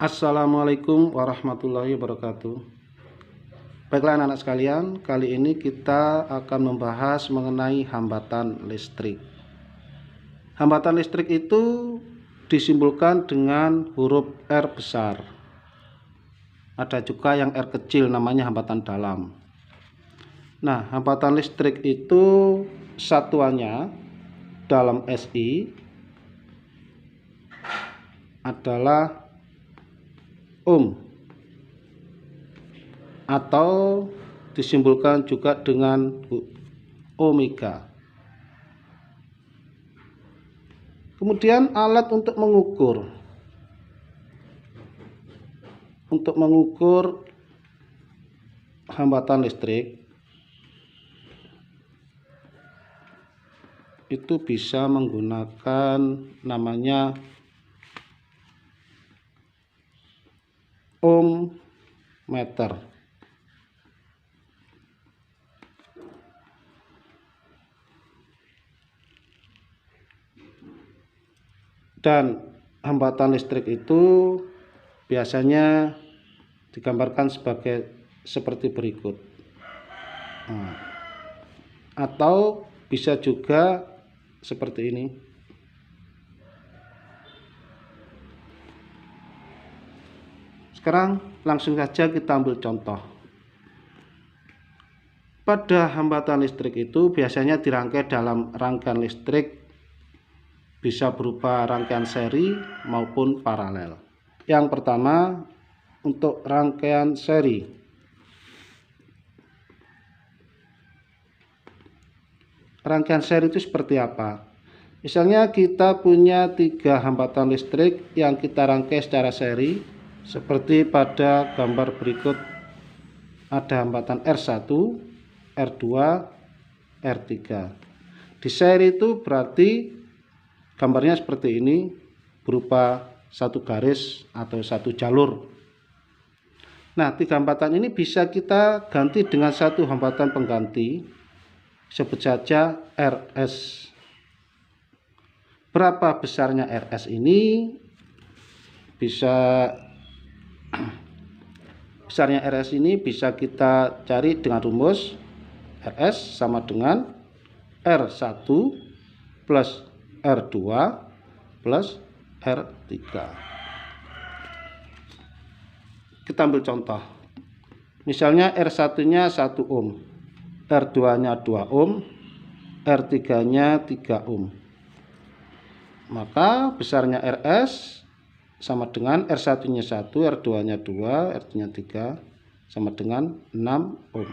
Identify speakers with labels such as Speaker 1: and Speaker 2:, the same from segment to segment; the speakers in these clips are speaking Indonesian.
Speaker 1: Assalamualaikum warahmatullahi wabarakatuh. Baiklah anak-anak sekalian, kali ini kita akan membahas mengenai hambatan listrik. Hambatan listrik itu disimbolkan dengan huruf R besar. Ada juga yang R kecil, namanya hambatan dalam. Nah, hambatan listrik itu satuannya dalam SI adalah ohm, atau disimbolkan juga dengan omega. Kemudian alat untuk mengukur hambatan listrik itu bisa menggunakan namanya ohm meter. Dan hambatan listrik itu biasanya digambarkan seperti berikut. Atau bisa juga seperti ini. Sekarang langsung saja kita ambil contoh. Pada hambatan listrik itu biasanya dirangkai dalam rangkaian listrik, bisa berupa rangkaian seri maupun paralel. Yang pertama, untuk rangkaian seri. Rangkaian seri itu seperti apa? Misalnya kita punya 3 hambatan listrik yang kita rangkai secara seri. Seperti pada gambar berikut, ada hambatan R1, R2, R3. Di seri itu berarti gambarnya seperti ini, berupa satu garis atau satu jalur. Nah, 3 hambatan ini bisa kita ganti dengan satu hambatan pengganti, sebut saja RS. Berapa besarnya RS ini? Besarnya RS ini bisa kita cari dengan rumus RS sama dengan R1 plus R2 plus R3. Kita ambil contoh. Misalnya R1 nya 1 ohm, R2 nya 2 ohm, R3 nya 3 ohm. Maka besarnya RS sama dengan R1 nya 1, R2 nya 2, R3 nya 3, sama dengan 6 ohm.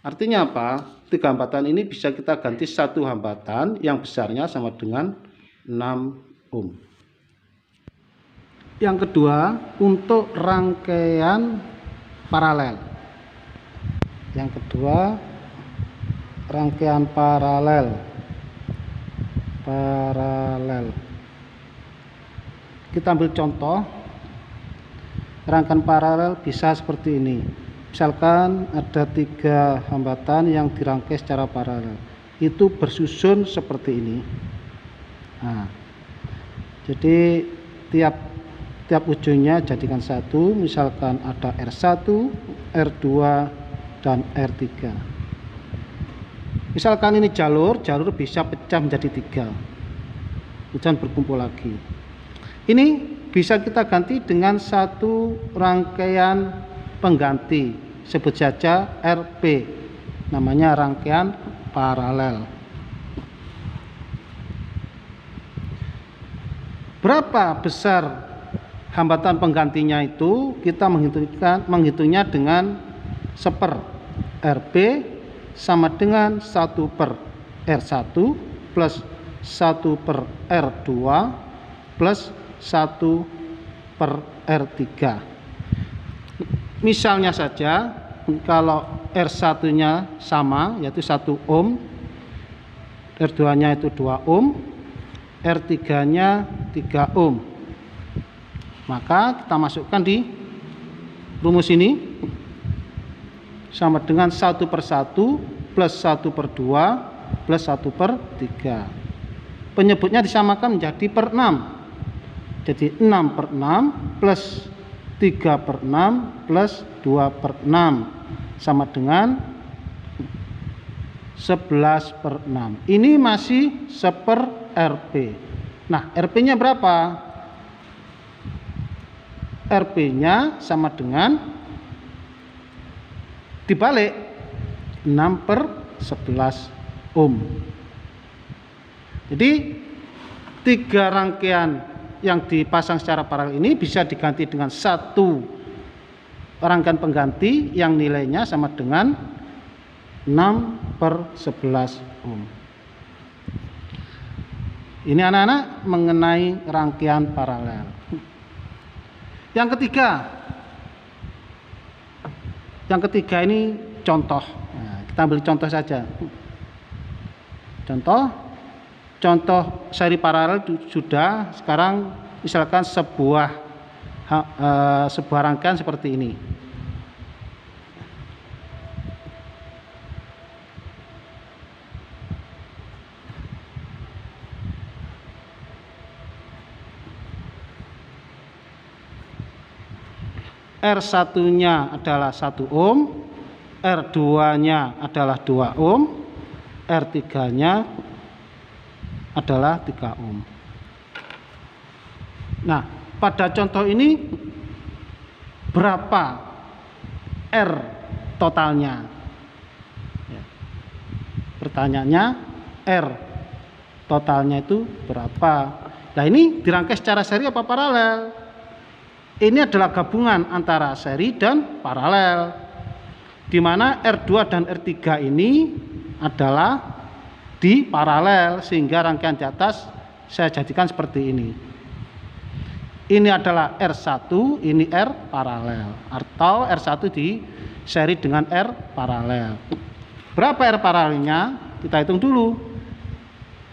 Speaker 1: Artinya apa? 3 hambatan ini bisa kita ganti satu hambatan yang besarnya sama dengan 6 ohm. Yang kedua, untuk rangkaian paralel. Yang kedua, rangkaian paralel. Kita ambil contoh. Rangkaian paralel bisa seperti ini. Misalkan ada 3 hambatan yang dirangkai secara paralel, itu bersusun seperti ini. Nah, jadi tiap ujungnya jadikan satu. Misalkan ada R1, R2, dan R3. Misalkan ini jalur bisa pecah menjadi 3, kemudian berkumpul lagi. Ini bisa kita ganti dengan satu rangkaian pengganti, sebut saja RP, namanya rangkaian paralel. Berapa besar hambatan penggantinya itu? Kita menghitungnya dengan 1/, RP sama dengan 1/R1 plus 1/R2 plus 1/R3. Misalnya saja, kalau R1 nya sama, yaitu 1 ohm, R2 nya itu 2 ohm, R3 nya 3 ohm. Maka kita masukkan di rumus ini. sama dengan 1/1 plus 1/2 plus 1/3. Penyebutnya disamakan menjadi per 6. Jadi 6/6 plus 3/6 plus 2/6 sama dengan 11/6. Ini masih 1/Rp. Nah, Rp-nya berapa? Rp-nya sama dengan dibalik 6/11 ohm. Jadi 3 rangkaian yang dipasang secara paralel ini bisa diganti dengan 1 rangkaian pengganti yang nilainya sama dengan 6/11 ohm. Ini anak-anak mengenai rangkaian paralel. Yang ketiga ini contoh. Nah, kita ambil contoh saja. Contoh seri paralel sudah. Sekarang misalkan sebuah rangkaian seperti ini. R1-nya adalah 1 ohm, R2-nya adalah 2 ohm, R3-nya adalah 3 ohm. Nah, pada contoh ini berapa R totalnya? Ya. Pertanyaannya, R totalnya itu berapa? Nah, ini dirangkai secara seri apa paralel? Ini adalah gabungan antara seri dan paralel, di mana R2 dan R3 ini adalah di paralel, sehingga rangkaian di atas saya jadikan seperti ini. Ini adalah R1, ini R paralel, atau R1 di seri dengan R paralel. Berapa R paralelnya? Kita hitung dulu.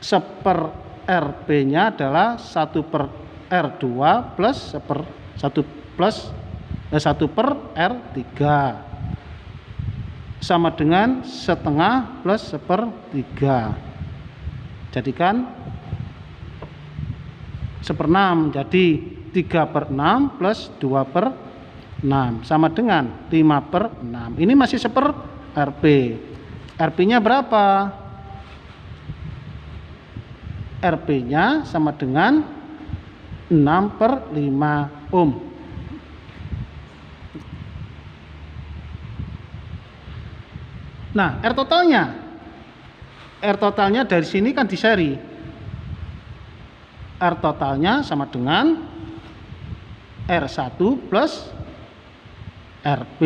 Speaker 1: 1/Rp-nya adalah 1/R2 plus 1/R3 sama dengan setengah plus 1/3. Jadikan 1/6. Jadi 3/6 plus 2/6 sama dengan 5/6. Ini masih 1/Rp. Rp-nya berapa? Rp-nya sama dengan 6/5 ohm. Nah, R totalnya dari sini kan di seri. R totalnya sama dengan R1 plus Rp.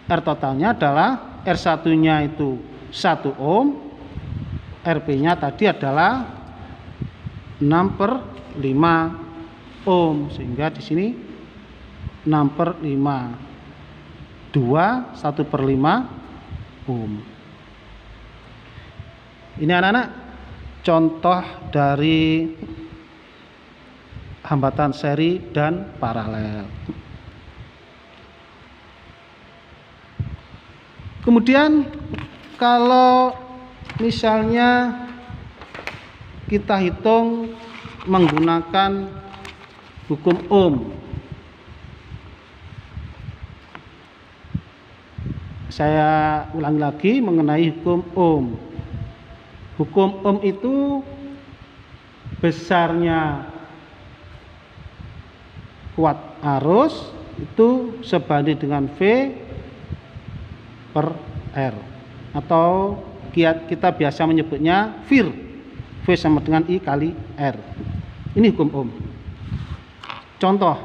Speaker 1: R totalnya adalah R1-nya itu 1 ohm, Rp-nya tadi adalah 6/5 ohm, sehingga di sini 6/5, 1/5 ohm. Ini anak-anak contoh dari hambatan seri dan paralel. Kemudian kalau misalnya kita hitung menggunakan hukum ohm. Saya ulangi lagi mengenai hukum ohm. Hukum ohm itu besarnya kuat arus itu sebanding dengan V per R, atau kita biasa menyebutnya VIR. V sama dengan I kali R. Ini hukum ohm. Contoh,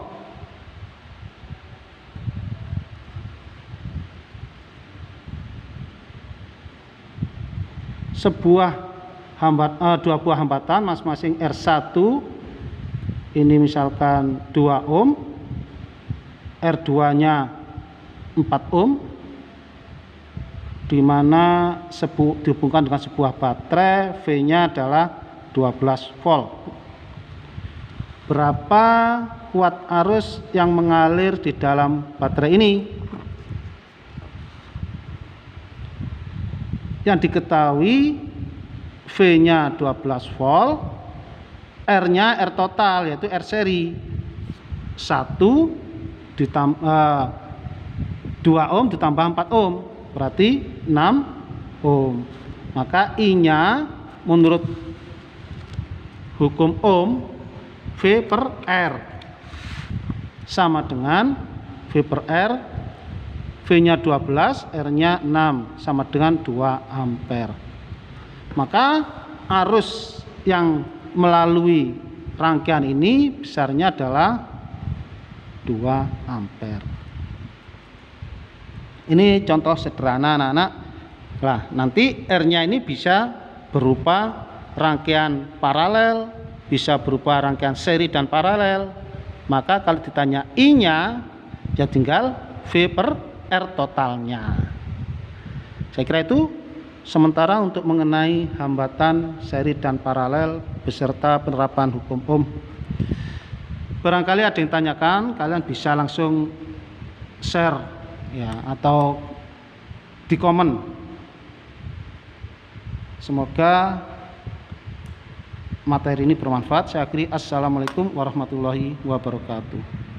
Speaker 1: dua buah hambatan masing-masing R1 ini misalkan 2 ohm, R2-nya 4 ohm, di mana dihubungkan dengan sebuah baterai, V-nya adalah 12 volt. Berapa kuat arus yang mengalir di dalam baterai ini? yang diketahui V-nya 12 volt, R-nya R total yaitu R seri 1 2 ohm ditambah 4 ohm berarti 6 ohm. Maka I-nya menurut hukum ohm V per R sama dengan V per R, V-nya 12, R-nya 6 sama dengan 2 ampere. Maka arus yang melalui rangkaian ini besarnya adalah 2 ampere. Ini contoh sederhana anak-anak. Nah, nanti R-nya ini bisa berupa rangkaian paralel, bisa berupa rangkaian seri dan paralel. Maka kalau ditanya I-nya, ya tinggal V per R totalnya. Saya kira itu sementara untuk mengenai hambatan seri dan paralel beserta penerapan hukum ohm. Barangkali ada yang tanyakan, kalian bisa langsung share ya atau di komen. Semoga materi ini bermanfaat. Saya akhiri. Assalamualaikum warahmatullahi wabarakatuh.